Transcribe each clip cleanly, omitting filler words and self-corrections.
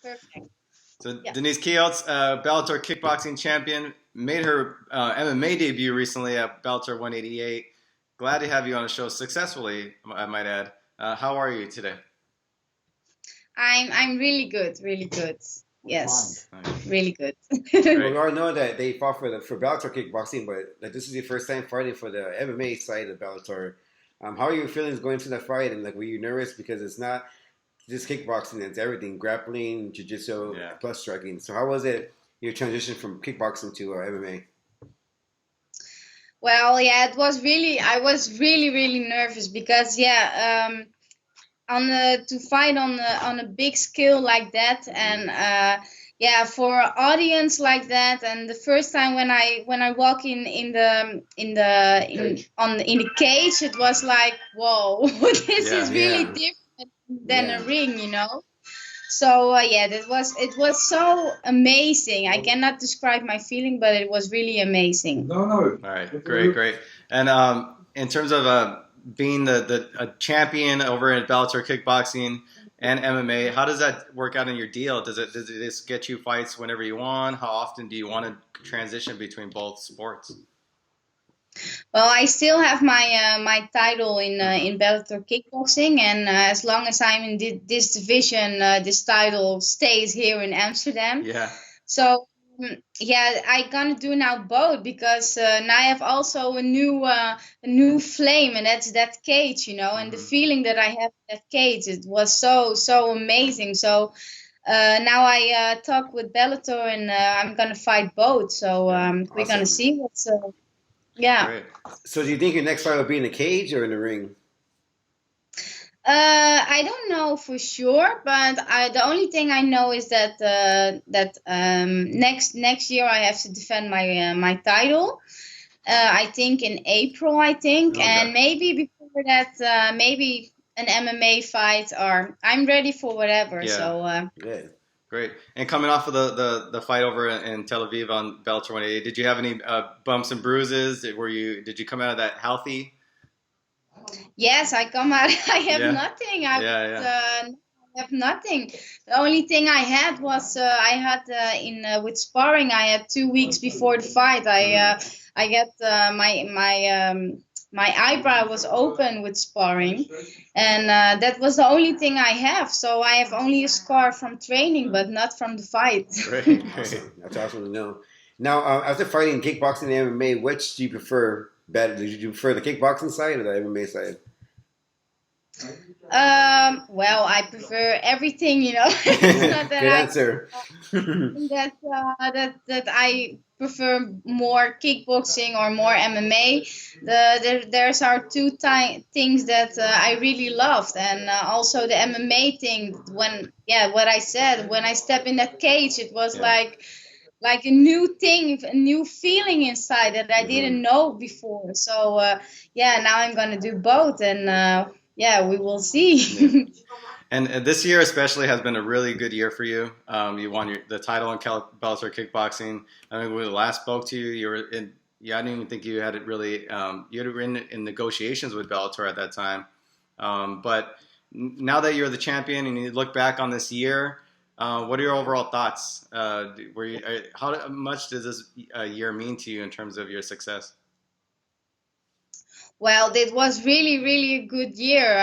perfect. So Yeah. Denise Kielholtz, Bellator kickboxing champion, made her MMA debut recently at Bellator 188. Glad to have you on the show successfully, I might add. How are you today? I'm really good, really good. Yes, really good. Well, we all know that they fought for Bellator kickboxing, but like, this is your first time fighting for the MMA side of Bellator. How are your feelings going to the fight? And like, were you nervous because it's not just kickboxing; it's everything: grappling, jiu-jitsu, Yeah. plus striking. So, how was it your transition from kickboxing to MMA? Well, yeah, I was really, really nervous because, to fight on a big scale like that, and for an audience like that, and the first time when I walk in the cage, it was like, whoa, this is really different than a ring, you know. So it was so amazing. I cannot describe my feeling, but it was really amazing. All right, great. And in terms of being a champion over in Bellator kickboxing and MMA, how does that work out in your deal? Does it just get you fights whenever you want? How often do you want to transition between both sports? Well, I still have my title in Bellator kickboxing, and as long as I'm in this division, this title stays here in Amsterdam. Yeah. So I gonna do now both because now I have also a new flame, and that's that cage, you know, and the feeling that I have in that cage, it was so amazing. So now I talk with Bellator, and I'm gonna fight both. So we're gonna see what's. Yeah. Great. So, do you think your next fight will be in the cage or in the ring? I don't know for sure, but the only thing I know is that next year I have to defend my title. I think in April, and maybe before that, maybe an MMA fight, or I'm ready for whatever. Yeah. So Good. Great. And coming off of the fight over in Tel Aviv on Bellator 188, did you have any bumps and bruises? Did you come out of that healthy? Yes, I come out. I have nothing. I have nothing. The only thing I had was with sparring. I had 2 weeks before the fight. I got my eyebrow was open with sparring, and that was the only thing I have. So I have only a scar from training, but not from the fight. Great. Awesome. That's awesome to know. Now, after fighting kickboxing and MMA, which do you prefer better? Did you prefer the kickboxing side or the MMA side? Well, I prefer everything, you know. It's not that Good answer. that I prefer more kickboxing or more MMA. There's are two things that I really loved, and also the MMA thing. What I said, when I step in that cage, it was like a new thing, a new feeling inside that I didn't know before. So now I'm gonna do both, and we will see. And this year especially has been a really good year for you. You won the title in Bellator kickboxing. I mean, when we last spoke to you, I didn't even think you had it really. You were in negotiations with Bellator at that time. But now that you're the champion and you look back on this year, what are your overall thoughts? How much does this year mean to you in terms of your success? Well, it was really, really a good year.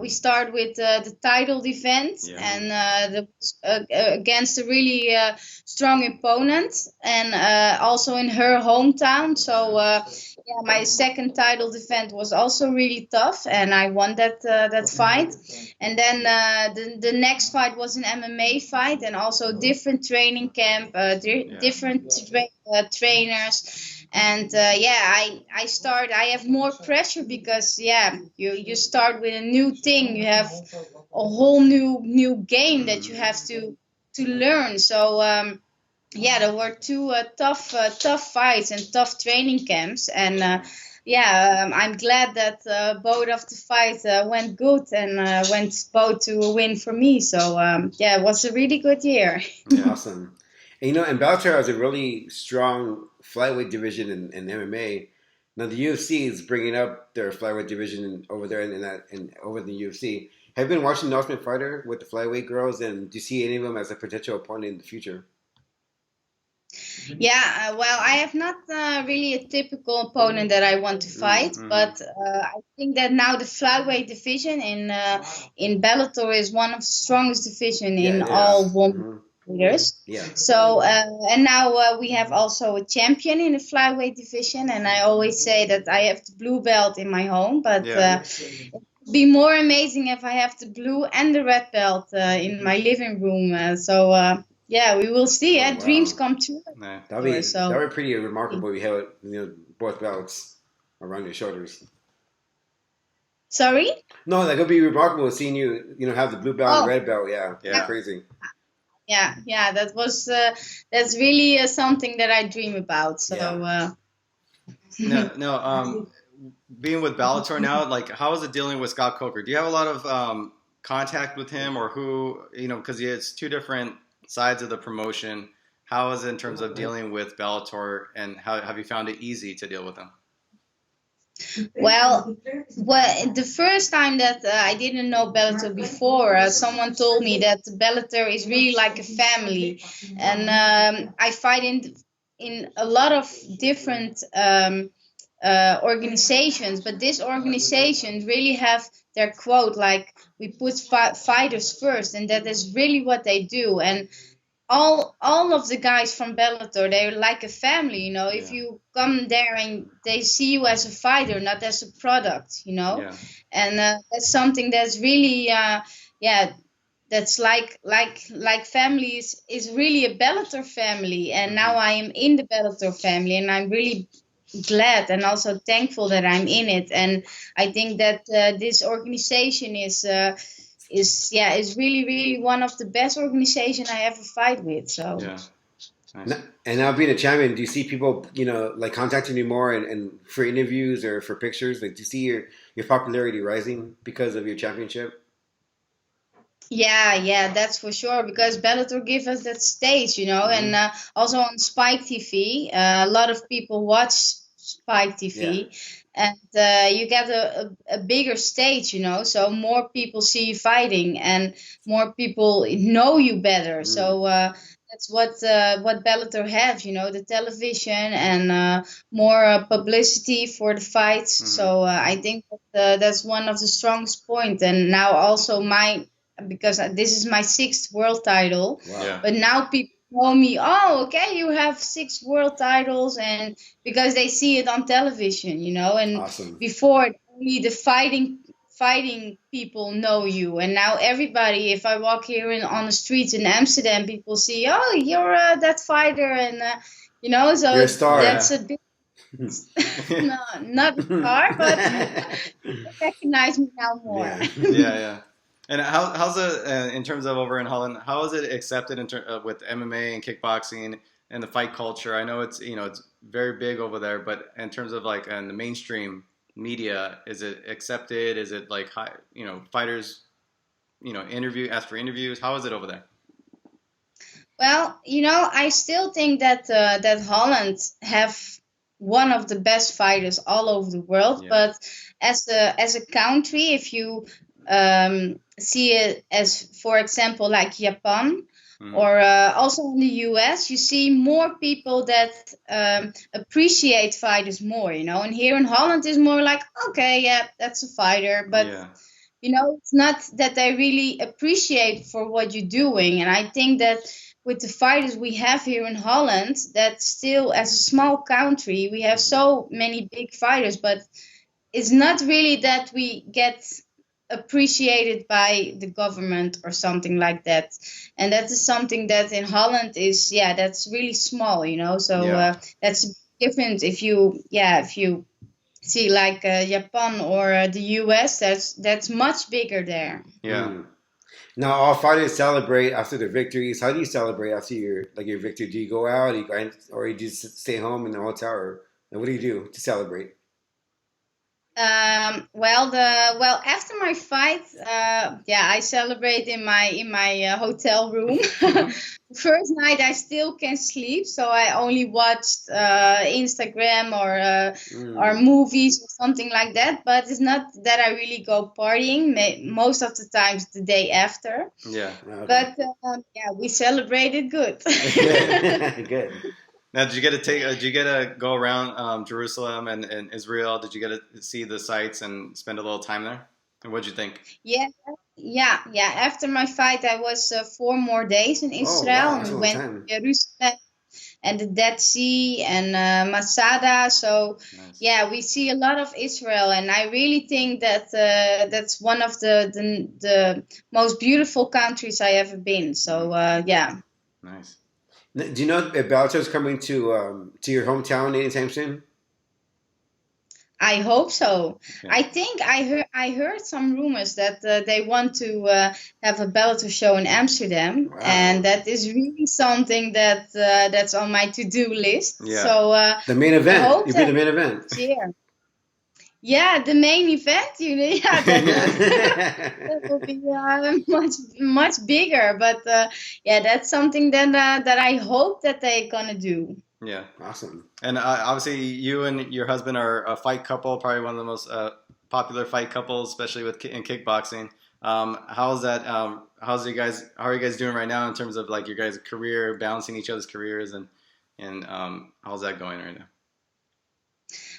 We start with the title defense, and against a really strong opponent, and also in her hometown. So my second title defense was also really tough, and I won that fight. And then the next fight was an MMA fight, and also different training camp, different trainers. And I have more pressure because you start with a new thing. You have a whole new game that you have to learn. So there were two tough fights and tough training camps, and I'm glad that both of the fights went good and went both to a win for me. So it was a really good year. Awesome. And, and Bellator has a really strong flyweight division in MMA. Now the UFC is bringing up their flyweight division over there and over the UFC. Have you been watching The Ultimate Fighter with the flyweight girls, and do you see any of them as a potential opponent in the future? Yeah, well, I have not really a typical opponent that I want to fight, Mm-hmm. but I think that now the flyweight division in Bellator is one of the strongest division in all women fighters. Yeah. So and now we have also a champion in the flyweight division, and I always say that I have the blue belt in my home, but it'd be more amazing if I have the blue and the red belt in my living room. Yeah, we will see. Wow. Dreams come true. Nah. That'd be pretty remarkable. You have both belts around your shoulders. Sorry? No, that could be remarkable seeing you have the blue belt and the red belt. Yeah, crazy. Yeah. That was that's really something that I dream about. So. No. Being with Bellator now, like, how is it dealing with Scott Coker? Do you have a lot of contact with him, or who? Because it's two different sides of the promotion. How is it in terms of dealing with Bellator, and how have you found it easy to deal with them? Well, the first time that I didn't know Bellator before, someone told me that Bellator is really like a family, and I fight in a lot of different organizations, but these organizations really have their quote, like, we put fighters first, and that is really what they do. And all of the guys from Bellator, they're like a family, if you come there and they see you as a fighter, not as a product, and that's something that's really that's like family is really a Bellator family. And now I am in the Bellator family, and I'm really glad and also thankful that I'm in it. And I think that this organization is really one of the best organizations I ever fight with. So Nice. And now being a champion, do you see people like contacting you more and for interviews or for pictures? Like, do you see your popularity rising because of your championship? Yeah, that's for sure, because Bellator gives us that stage, and also on Spike TV, a lot of people watch Spike TV, and you get a bigger stage, so more people see you fighting and more people know you better. So that's what Bellator have, the television and more publicity for the fights. So I think that's one of the strongest points. And now also because this is my 6th world title. Wow. Yeah. But now people know me, okay, you have 6 world titles, and because they see it on television, and awesome. Before only the fighting people know you, and now everybody, if I walk here on the streets in Amsterdam, people see, you're that fighter, and so you're a star. That's a big no, not a star, but they recognize me now more. Yeah. And how's it in terms of over in Holland? How is it accepted with MMA and kickboxing and the fight culture? I know it's it's very big over there, but in terms of like in the mainstream media, is it accepted? Is it like fighters ask for interviews? How is it over there? Well, I still think that Holland have one of the best fighters all over the world, but as a country, if you see it as, for example, like Japan or also in the US, you see more people that appreciate fighters more, and here in Holland is more like, okay, yeah, that's a fighter, but it's not that they really appreciate for what you're doing. And I think that with the fighters we have here in Holland, that still, as a small country, we have so many big fighters, but it's not really that we get appreciated by the government or something like that. And that is something that in Holland is, that's really small, so that's different if you see like Japan or the US, that's much bigger there. Now all fighters celebrate after their victories. How do you celebrate after your victory? Do you go out, or you just stay home in the hotel, and what do you do to celebrate? Well, after my fight, I celebrate in my hotel room. First night, I still can't sleep, so I only watched Instagram or movies or something like that. But it's not that I really go partying. Most of the times, the day after. Yeah. Okay. But we celebrated good. Good. Now, did you get to did you get to go around Jerusalem and Israel? Did you get to see the sites and spend a little time there? And what'd you think? Yeah. After my fight, I was 4 more days in Israel, wow, that's a and long went time. to Jerusalem and the Dead Sea and Masada. So Nice. yeah, we see a lot of Israel, and I really think that that's one of the most beautiful countries I ever been. So yeah. Nice. Do you know if Bellator's coming to your hometown anytime soon? I hope so. Okay. I think I heard some rumors that they want to have a Bellator show in Amsterdam, Wow. and that is really something that that's on my to-do list. Yeah. So The main event. hope You'll be the main event. Yeah, the main event. That will be much bigger. But that's something that I hope that they're gonna do. Yeah. Awesome. And obviously, you and your husband are a fight couple, probably one of the most popular fight couples, especially in kickboxing. How's that? How are you guys doing right now in terms of like your guys' career, balancing each other's careers, and how's that going right now?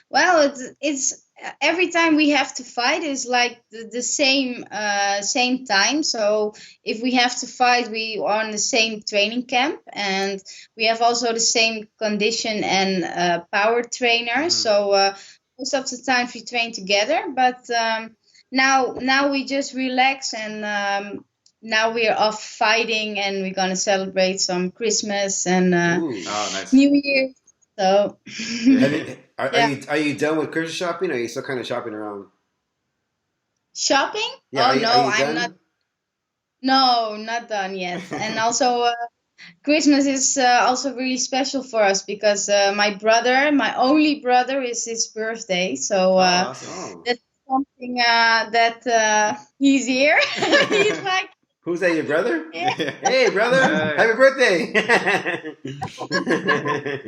Well, it's every time we have to fight is like the same time. So if we have to fight, we are on the same training camp, and we have also the same condition and power trainer. Mm-hmm. So most of the time we train together. But now we just relax, and now we're off fighting, and we're gonna celebrate some Christmas and nice. New Year. So. Are you done with Christmas shopping? Or are you still kind of shopping around? Shopping? Yeah, I'm not. No, not done yet. And also, Christmas is also really special for us because my only brother, is his birthday. So awesome. that's something that he's here. He's like. Who's that, your brother? Yeah. Hey, brother! Happy birthday!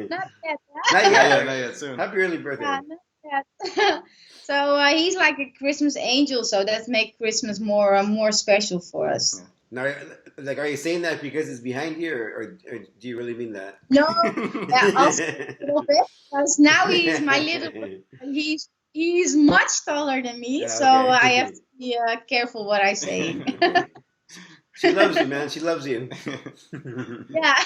Not yet. Not yet. Soon. Happy early birthday. Not yet. So he's like a Christmas angel, so that makes Christmas more special for us. Now, like, are you saying that because it's behind you, or do you really mean that? No, also a little bit, because now he's my little. He's much taller than me, so I have to be careful what I say. She loves you, man. She loves you. Yeah.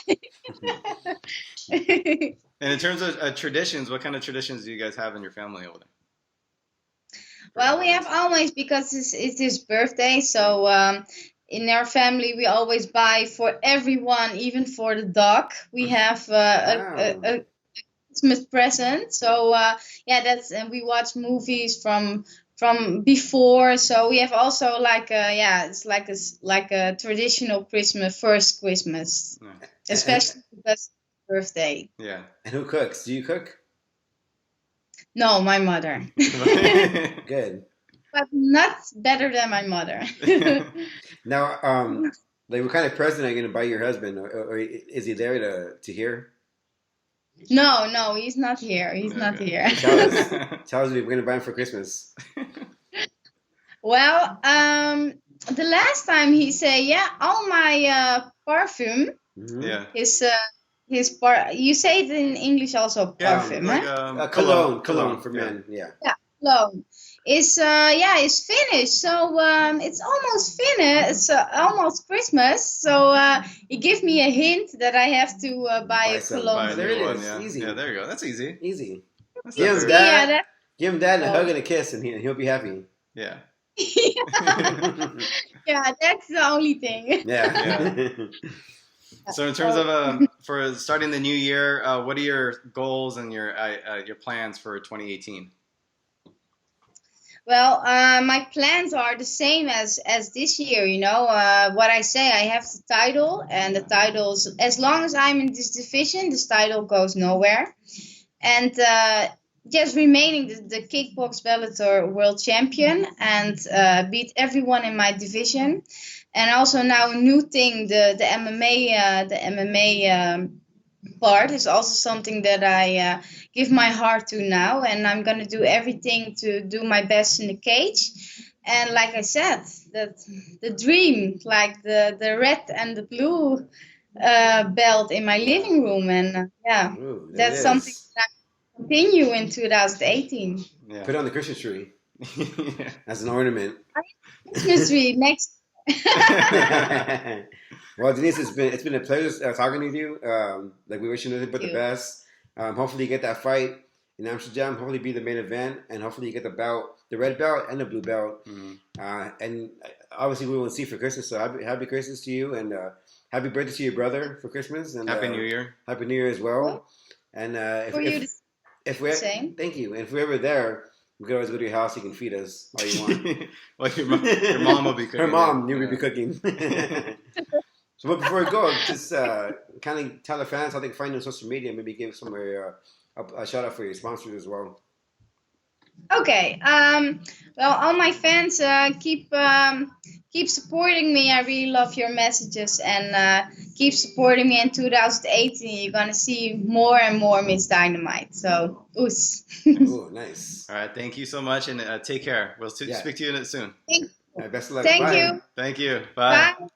And in terms of traditions, what kind of traditions do you guys have in your family over there? Well, we have always, because it's his birthday, so in our family we always buy for everyone, even for the dog. We have a Christmas present. So and we watch movies from before. So we have also it's like a traditional first Christmas, especially because it's birthday. Yeah. And who cooks? Do you cook? No, my mother. Good. But not better than my mother. Now, what kind of present are you going to buy your husband, or is he there to hear? No, he's not here. He's not here. Tell us what we're going to buy him for Christmas. Well, the last time he said, all my perfume. Yeah. His you say it in English also, perfume, cologne for men. Yeah, cologne is finished. So it's almost finished. It's almost Christmas. So he gave me a hint that I have to buy a cologne. There it is. Yeah. Easy. Yeah, there you go. That's easy. Easy. That's Give him that and a hug and a kiss, and he'll be happy. Yeah. Yeah, that's the only thing. Yeah. So in terms of for starting the new year, what are your goals and your plans for 2018? Well, my plans are the same as this year. What I say, I have the title, and the titles, as long as I'm in this division, this title goes nowhere. And just remaining the kickbox Bellator world champion and beat everyone in my division. And also now a new thing, the MMA part is also something that I give my heart to now, and I'm gonna do everything to do my best in the cage. And like I said, the dream, like the red and the blue belt in my living room, and yeah, Ooh, there that's it something is. that I continue in 2018. Yeah. Put it on the Christmas tree as an ornament. Christmas tree next. Well, Denise, it's been a pleasure talking to you. Like we wish you nothing but the you. best. Hopefully, you get that fight in Amsterdam. Hopefully, be the main event, and hopefully, you get the belt, the red belt, and the blue belt. And obviously, we will see for Christmas. So happy Christmas to you, and happy birthday to your brother for Christmas, and Happy New Year. Happy New Year as well. And For you, if we're same. thank you, and if we're ever there, we could always go to your house. You can feed us all you want. Well, your mom will be cooking. Her mom, you yeah. will be cooking. So, but before we go, just kind of tell the fans how they can find you on social media. Maybe give somewhere a shout out for your sponsors as well. Okay. Well, all my fans, keep supporting me. I really love your messages, and keep supporting me in 2018. You're gonna see more and more Miss Dynamite. So, oos. Oh, nice. All right. Thank you so much, and take care. We'll speak to you soon. Thank Best of luck. Thank Bye. you. Thank you. Bye. Bye.